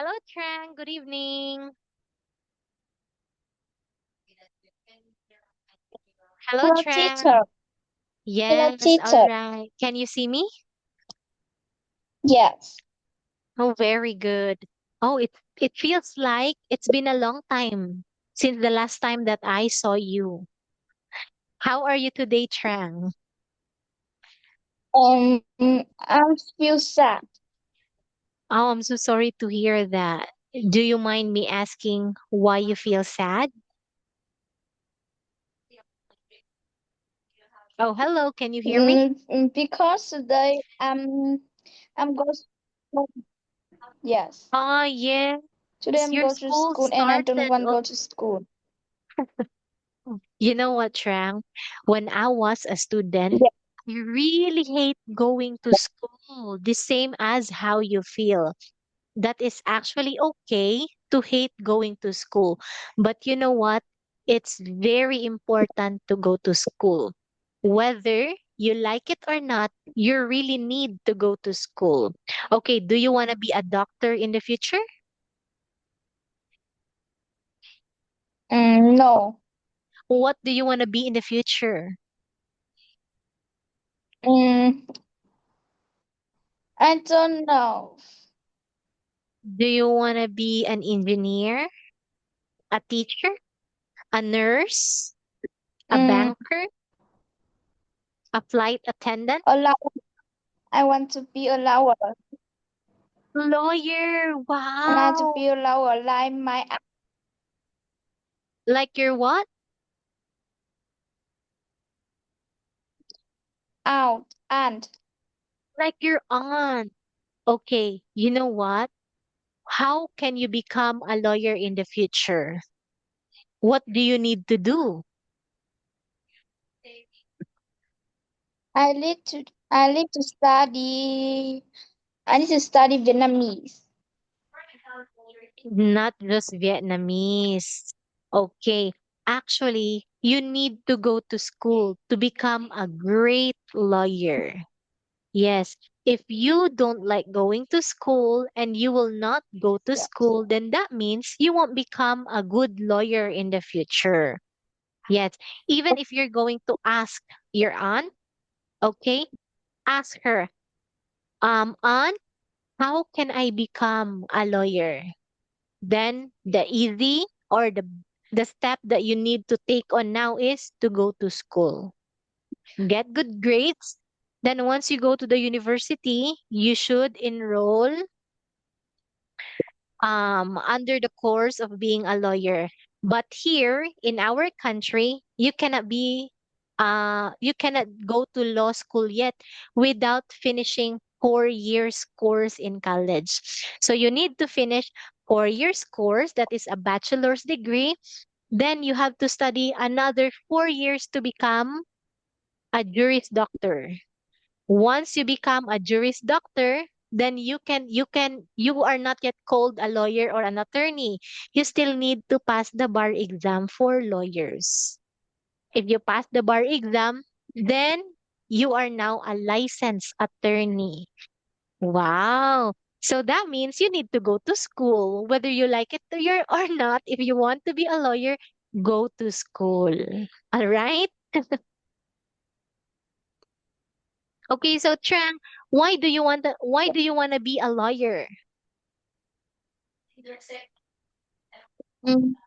Hello, Trang. Good evening. Hello, Hello, Trang. teacher. Hello, Yes, all teacher. right. Can you see me? Yes. Oh, very good. Oh, it feels like it's been a long time since the last time that I saw you. How are you today, Trang? I feel sad. Oh, I'm so sorry to hear that. Do you mind me asking why you feel sad? Oh, hello. Can you hear me? Because today I'm going. Yes. Oh, yes. Today I'm Your going to school school and I don't started. want to go to school. You know what, Trang? When I was a student, Yeah. I really hate going to school, the same as how you feel. That is actually okay to hate going to school. But you know what? It's very important to go to school. Whether you like it or not, you really need to go to school. Okay, do you want to be a doctor in the future? No. What do you want to be in the future? Mm, I don't know. Do you want to be an engineer, a teacher, a nurse, a Mm, banker, a flight attendant, a lawyer. I want to be a lawyer. lawyer? And I want to Wow. be a lawyer like my Like your what? aunt. And Like your aunt. Okay, you know what? How can you become a lawyer in the future? What do you need to do? I need to study. I need to study Vietnamese. Not just Vietnamese. Okay. Actually, you need to go to school to become a great lawyer. Yes. If you don't like going to school and you will not go to Yes. school, then that means you won't become a good lawyer in the future. Yes. Even if you're going to ask your aunt, okay, ask her, aunt, how can I become a lawyer? Then the easy or the step that you need to take on now is to go to school. Get good grades. Then once you go to the university, you should enroll under the course of being a lawyer. But here in our country, you cannot go to law school yet without finishing 4 years course in college. So you need to finish 4 years course, that is a bachelor's degree. Then you have to study another 4 years to become a juris doctor. Once you become a juris doctor, then you are not yet called a lawyer or an attorney. You still need to pass the bar exam for lawyers. If you pass the bar exam, then you are now a licensed attorney. Wow. So that means you need to go to school, whether you like it or not. If you want to be a lawyer, go to school. All right? Okay, so Trang, why do you want to be a lawyer?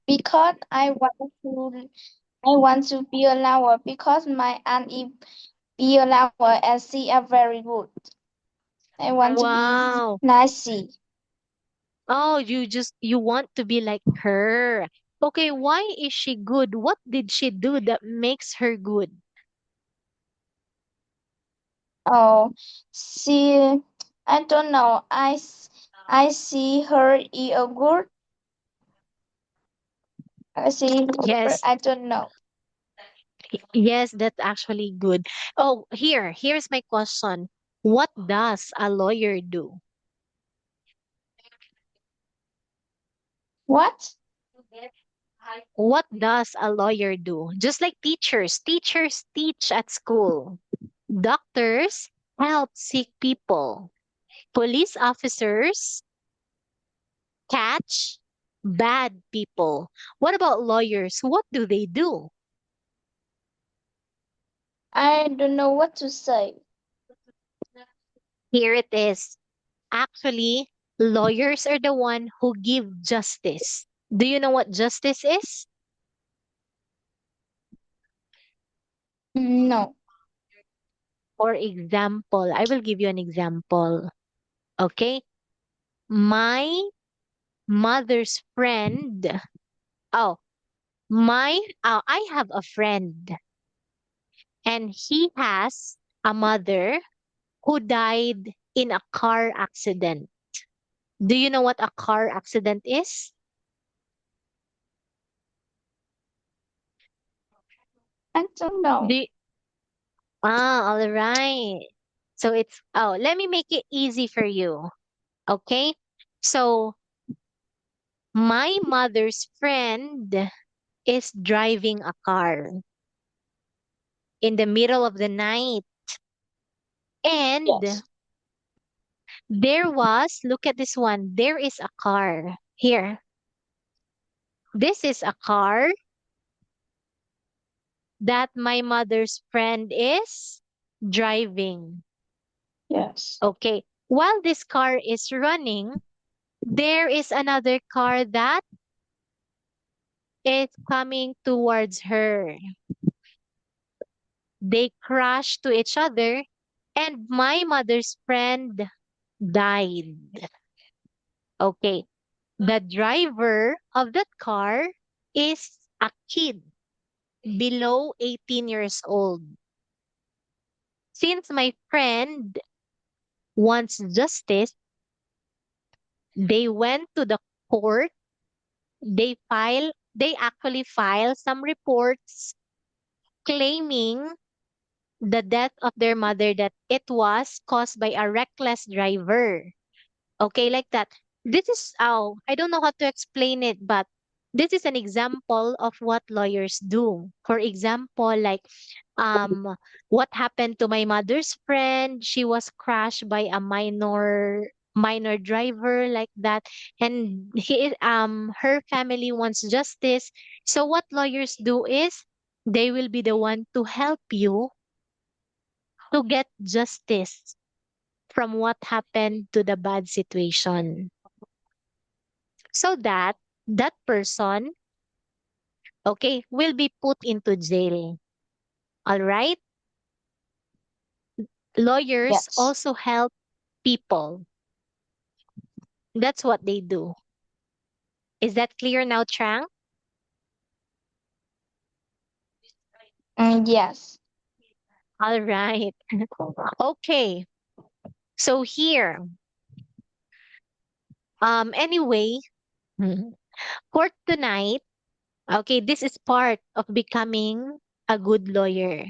Because I want to be a lawyer because my aunt is be a lawyer and she are very good. I want to be Wow. nice. Oh, you want to be like her. Okay, why is she good? What did she do that makes her good? Oh, she I don't know. I see her eat a good. I see her. Yes. I don't know. Yes, that's actually good. Oh, here's my question. What does a lawyer do? What? What does a lawyer do? Just like teachers. Teachers teach at school. Doctors help sick people. Police officers catch bad people. What about lawyers? What do they do? I don't know what to say. Here it is. Actually, lawyers are the one who give justice. Do you know what justice is? No. For example, I will give you an example. Okay? My mother's friend. Oh, I have a friend and he has a mother who died in a car accident. Do you know what a car accident is? I don't know. Do all right. So let me make it easy for you. Okay? So my mother's friend is driving a car in the middle of the night. And Yes. look at this one, there is a car here. This is a car that my mother's friend is driving. Yes. Okay. While this car is running, there is another car that is coming towards her. They crash to each other, and my mother's friend died. Okay. The driver of that car is a kid below 18 years old. Since my friend wants justice, they went to the court. They actually file some reports claiming the death of their mother that it was caused by a reckless driver. Okay, like that. This is I don't know how to explain it, but this is an example of what lawyers do. For example, like um what happened to my mother's friend, she was crashed by a minor driver like that, and her family wants justice. So what lawyers do is they will be the one to help you to get justice from what happened to the bad situation, so that that person, okay, will be put into jail. All right? Lawyers Yes. also help people. That's what they do. Is that clear now, Trang? Yes. All right. Okay. So here, anyway, for tonight, okay, this is part of becoming a good lawyer.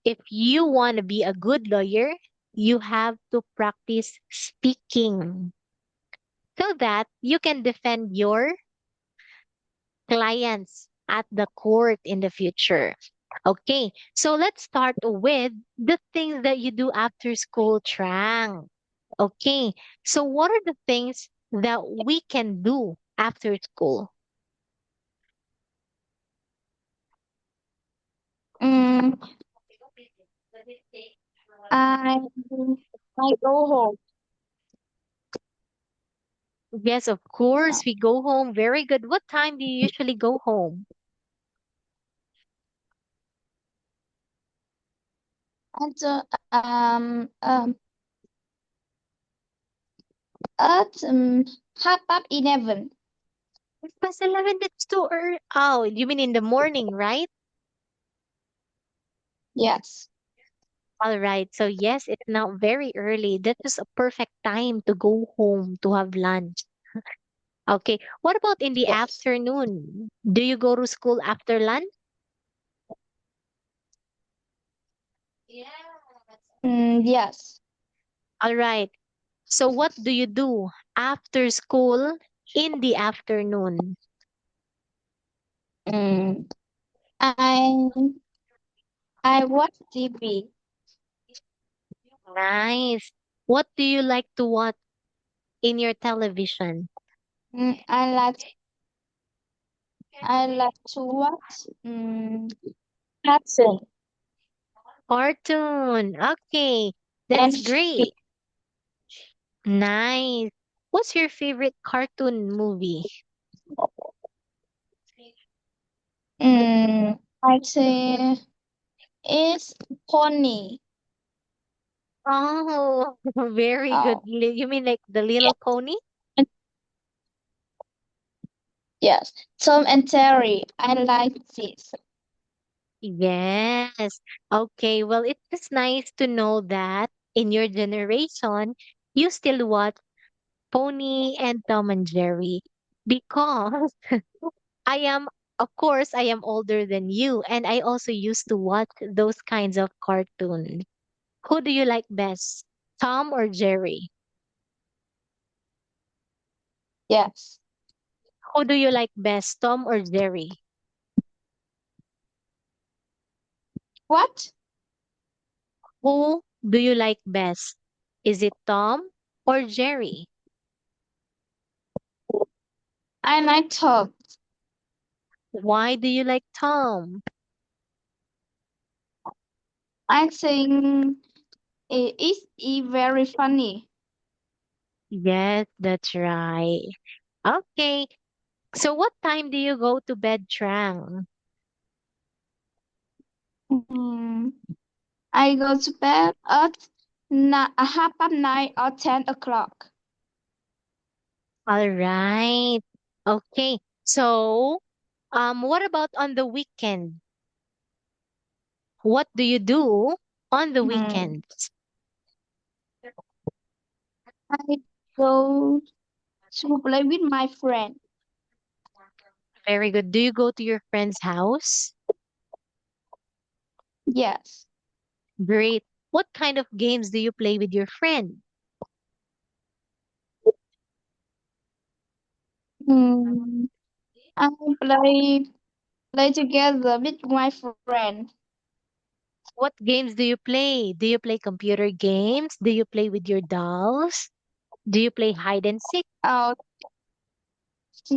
If you want to be a good lawyer, you have to practice speaking so that you can defend your clients at the court in the future. Okay, so let's start with the things that you do after school, Trang. Okay, so what are the things that we can do after school? Mm, I I go home Yes, of course, we go home. Very good. What time do you usually go home? at at 11:30. It's past 11, it's too early. Oh, you mean in the morning, right? Yes. All right. So yes, it's now very early. That is a perfect time to go home to have lunch. Okay. What about in the Yes. afternoon? Do you go to school after lunch? Yes. All right. So what do you do after school in the afternoon? Mm, I I watch TV. Nice. What do you like to watch in your television? I like to watch cartoon Cartoon. Okay, and that's great. Nice. What's your favorite cartoon movie? I say it's Pony. Oh, very good. Oh, You mean like The Little Pony? and yes, Tom and Terry. I like this. Yes. Okay, well, it's just nice to know that in your generation, you still watch Pony and Tom and Jerry because I am, of course, I am older than you, and I also used to watch those kinds of cartoons. Who do you like best, Tom or Jerry? Yes. Who do you like best, Tom or Jerry? What? Who do you like best? Is it Tom or Jerry? I like Tom. Why do you like Tom? I think it is very funny. Yes, that's right. Okay. So what time do you go to bed, Trang? Mm, I go to bed at 9:30 or 10 o'clock. All right. Okay. So, what about on the weekend? What do you do on the Mm, weekends? I go to play with my friend. Very good. Do you go to your friend's house? Yes. Great. What kind of games do you play with your friend? Mm, I play together with my friend. What games do you play? Do you play computer games? Do you play with your dolls? Do you play hide and seek? Oh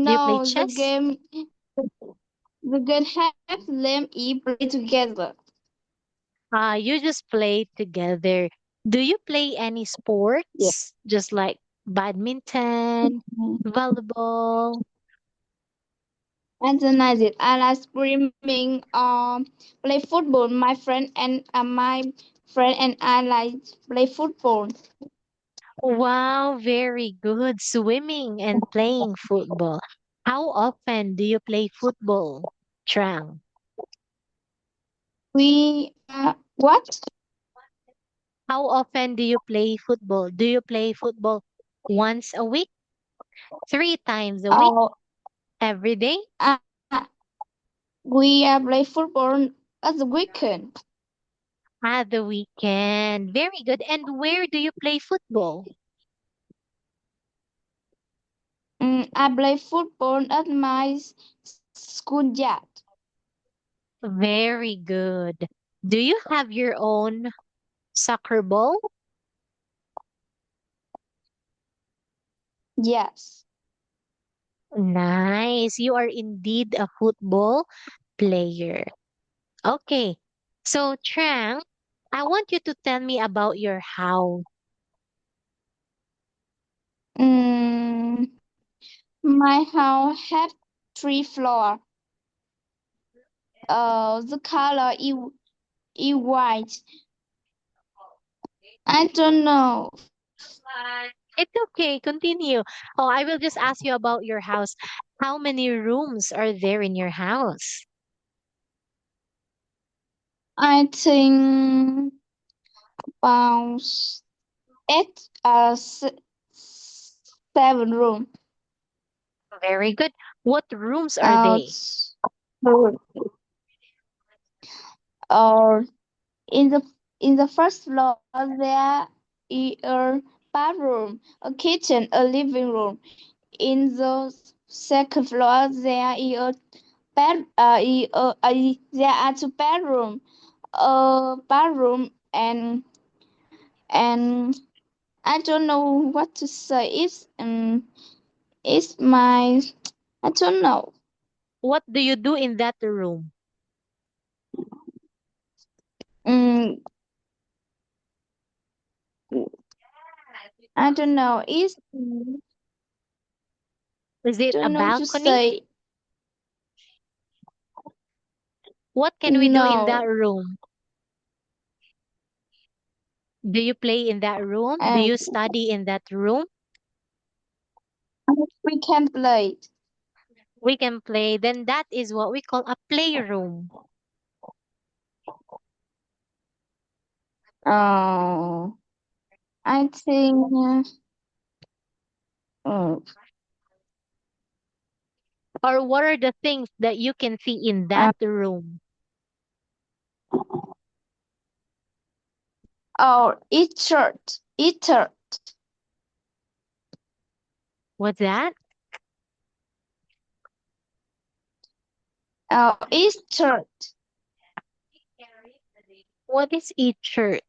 Do you play no, chess? the game have them eat play together. You just play together. Do you play any Yeah. sports? Just like badminton, Mm. volleyball? And then I like screaming. Play football. My friend and I like play football. Wow, very good. Swimming and playing football. How often do you play football, Trang? We what? How often do you play football? Do you play football once a week, three times a week, Oh, every day? uh, we play football at the weekend. At the weekend. Very good. And where do you play football? I play football at my school yard. Very good. Do you have your own soccer ball? Yes. Nice. You are indeed a football player. Okay. So, Trang, I want you to tell me about your house. Mm, my house had 3 floors. The color is white. I don't know. It's okay. Continue. Oh, I will just ask you about your house. How many rooms are there in your house? I think about eight 7 room. Very good. What rooms are Uh, they? s- or in the first floor there is a bathroom, a kitchen, a living room. In the second floor there is a there are 2 bedrooms, a bathroom, and I don't know what to say. It's my, I don't know. What do you do in that room? Mm, I don't know. It's Is it a don't know to balcony? say. What can we do in that No, room? Do you play in that room? Do and you study in that room? we can play. We can play. Then that is what we call a playroom. Oh, I think. Uh, Or what are the things that you can see in uh, that room? or eat shirt. Eater. What's that? Eat shirt. What is each shirt?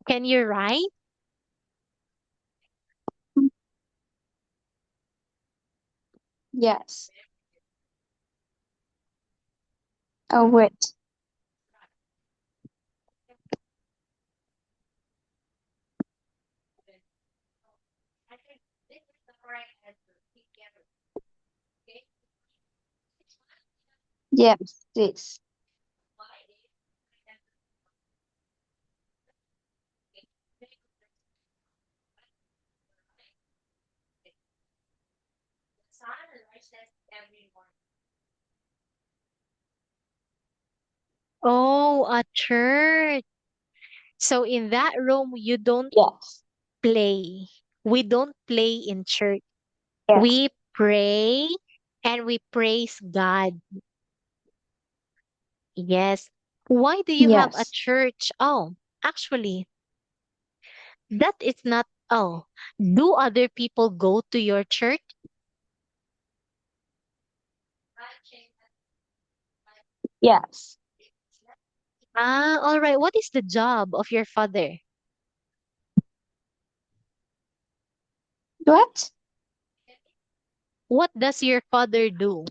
Can you write? Yes. Oh, wait. Yes, this. Oh, a church. So in that room, you don't Yes. play. We don't play in church. Yes. We pray and we praise God. Yes. Why do you have a Yes. church? Oh, actually, that is not. Oh, do other people go to your church? Yes. Ah, all right. What is the job of your father? What? What does your father do?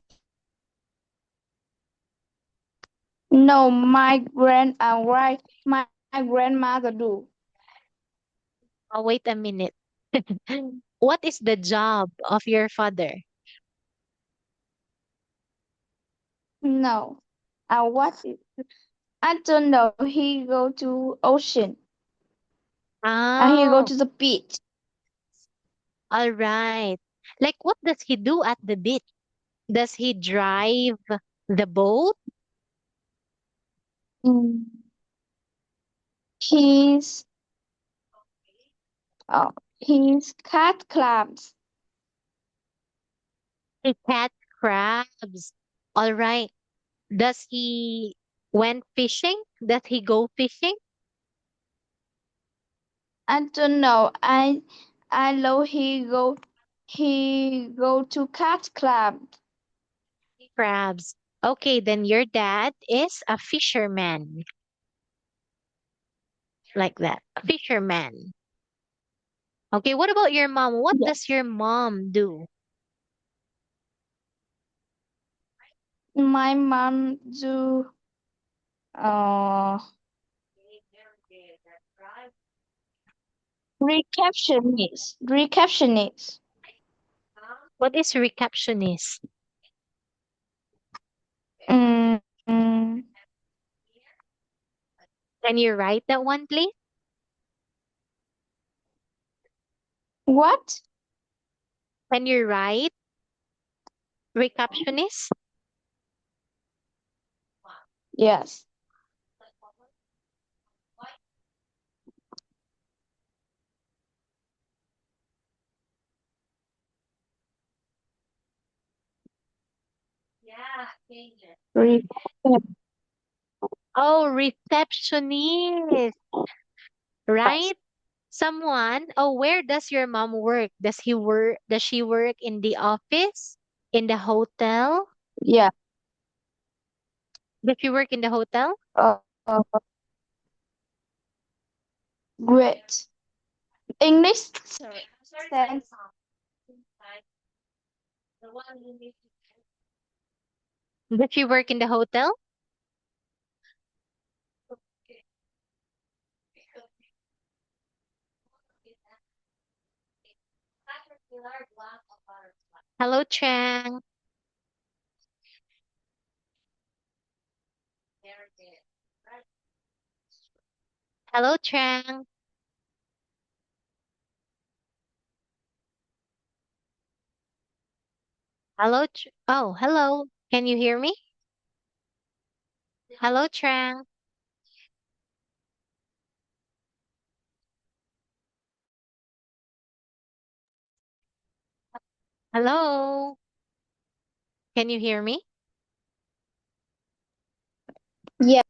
No, my grandmother do. Oh, wait a minute. What is the job of your father? No. What is, I don't know. He go to ocean. He go Oh, to the beach. all right. Like, what does he do at the beach? Does he drive the boat? Mm. He's oh, he's cat clubs. He catch crabs. All right. Does he went fishing? Does he go fishing? I don't know. I know he go to cat club. Crabs. Okay, then your dad is a fisherman. Like that. A fisherman. Okay, what about your mom? What does Yes. your mom do? My mom do uh receptionist. What is receptionist? Mm, mm, Can you write that one, please? what? Can you write receptionist? Yes. Recep- Oh, receptionist, right? Someone. Oh, where does your mom work? Does he work? Does she work in the office? In the hotel? Yeah. Does she work in the hotel? Uh, uh, great. English. Sorry. Sense. Does she work in the hotel? Hello, Chang. Hello, Chang. Hello. Oh, hello. Can you hear me? Hello, Chang. Hello. Can you hear me? Yeah.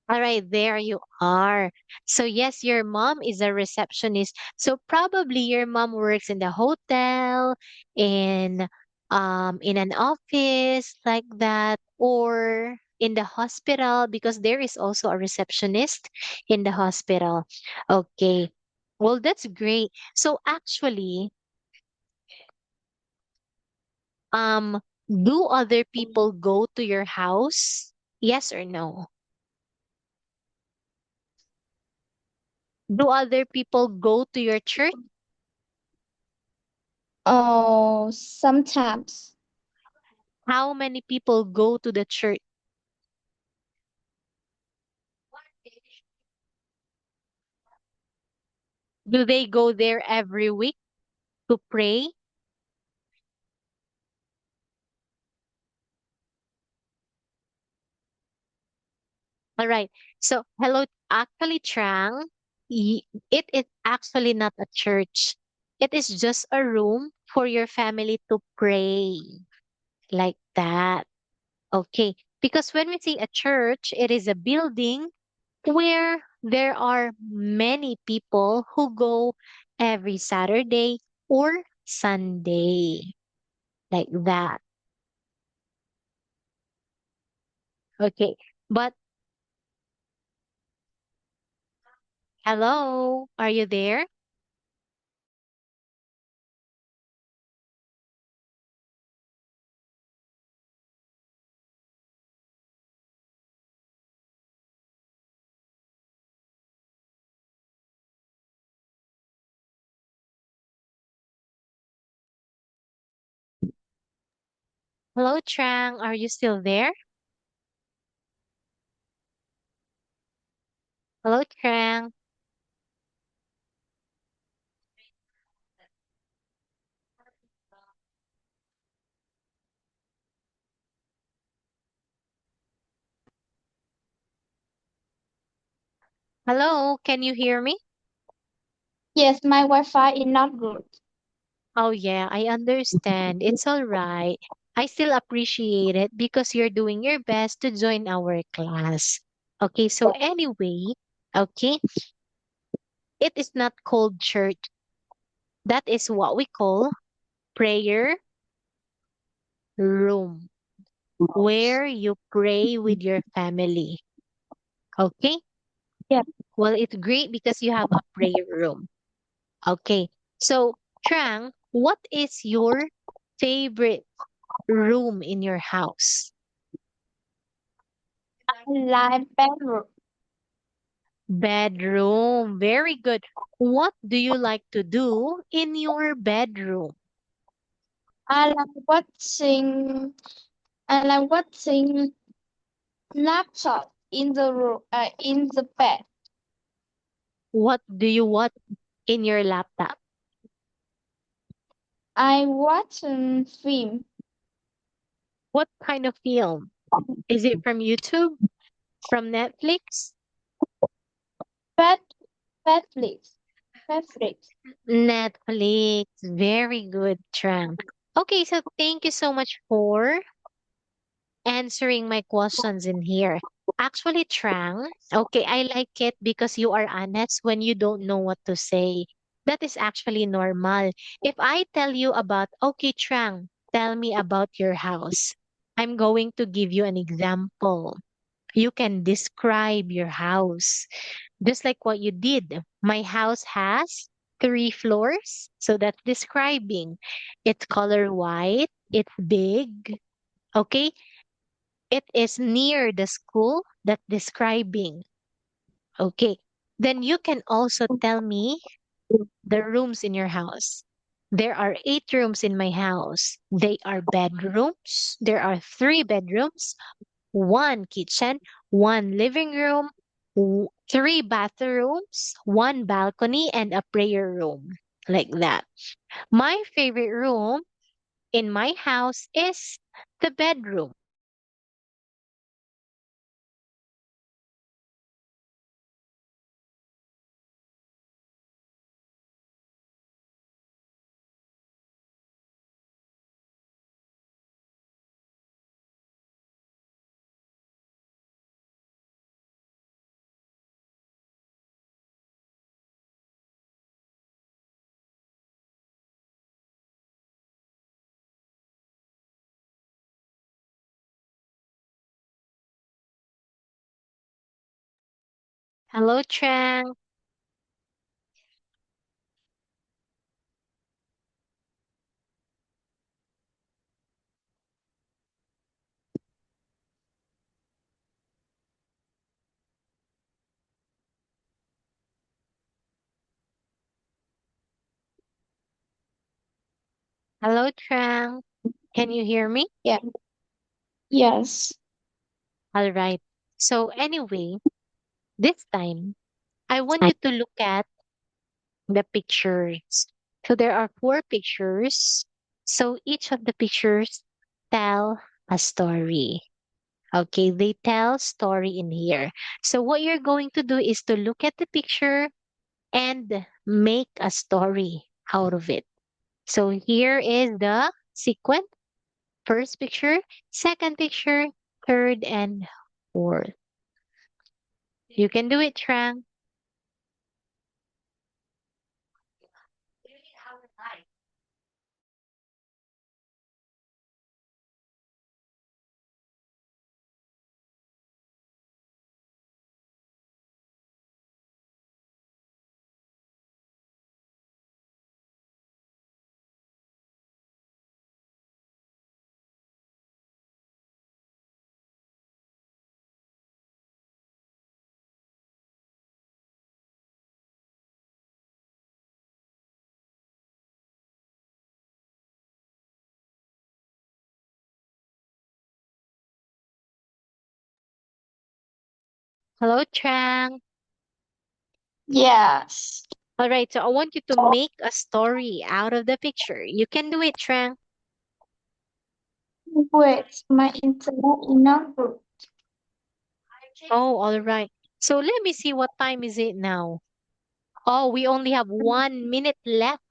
All right, there you are. So yes, your mom is a receptionist. So probably your mom works in the hotel, in in an office like that, or in the hospital because there is also a receptionist in the hospital. Okay. Well, that's great. So actually, um, do other people go to your house? Yes or no? Do other people go to your church? Oh, sometimes. How many people go to the church? Do they go there every week to pray? All right. So, hello, actually, Trang, it is actually not a church. It is just a room for your family to pray like that. Okay. Because when we say a church, it is a building where there are many people who go every Saturday or Sunday like that. Okay. But hello, are you there? Hello, Trang, are you still there? Hello, Trang. Hello, can you hear me? Yes, my Wi-Fi is not good. Oh, yeah, I understand. It's all right. I still appreciate it because you're doing your best to join our class. Okay, so anyway, okay, it is not called church. That is what we call prayer room, where you pray with your family. Okay? Yeah. Well, it's great because you have a prayer room. Okay. So, Trang, what is your favorite room in your house? I like bedroom. Bedroom. Very good. What do you like to do in your bedroom? I like watching. I like watching laptop in the room. In the bed. What do you watch in your laptop? I watch film. What kind of film? Is it from YouTube? From Netflix? Bed. Netflix. Netflix. Netflix. Very good, Trang. Okay, so thank you so much for answering my questions in here. Actually, Trang, okay, I like it because you are honest when you don't know what to say. That is actually normal. If I tell you about, okay, Trang, tell me about your house. I'm going to give you an example. You can describe your house, just like what you did. My house has three floors. So that's describing. It's color white. It's big. Okay. It is near the school. That's describing. Okay. Then you can also tell me the rooms in your house. There are 8 rooms in my house. They are bedrooms. There are 3 bedrooms, one kitchen, one living room, 3 bathrooms, one balcony, and a prayer room. Like that. My favorite room in my house is the bedroom. Hello, Trang. Hello, Trang. Can you hear me? Yeah. Yes. All right. So, anyway, this time, I want you to look at the pictures. So there are 4 pictures. So each of the pictures tell a story. Okay, they tell story in here. So what you're going to do is to look at the picture and make a story out of it. So here is the sequence. First picture, second picture, third and fourth. You can do it, Trang. Hello, Trang. Yes. All right, so I want you to make a story out of the picture. You can do it, Trang. Wait, my internet is not good. Oh, all right. So let me see what time is it now. Oh, we only have 1 minute left.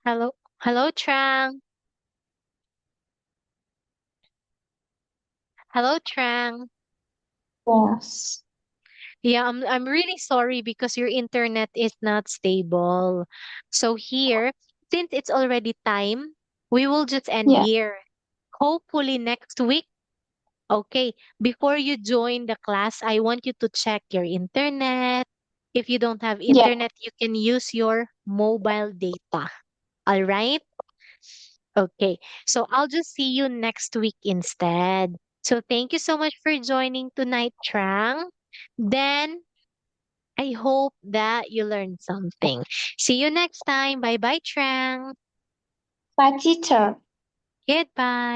Hello, hello, Trang. Hello, Trang. Yes. Yeah, I'm really sorry because your internet is not stable. So here, since it's already time, we will just end Yeah. here. Hopefully next week. Okay, before you join the class, I want you to check your internet. If you don't have Yeah. internet, you can use your mobile data. All right? Okay, so I'll just see you next week instead. So thank you so much for joining tonight, Trang. Then I hope that you learned something. See you next time. Bye bye, Trang. Bye, teacher. Goodbye.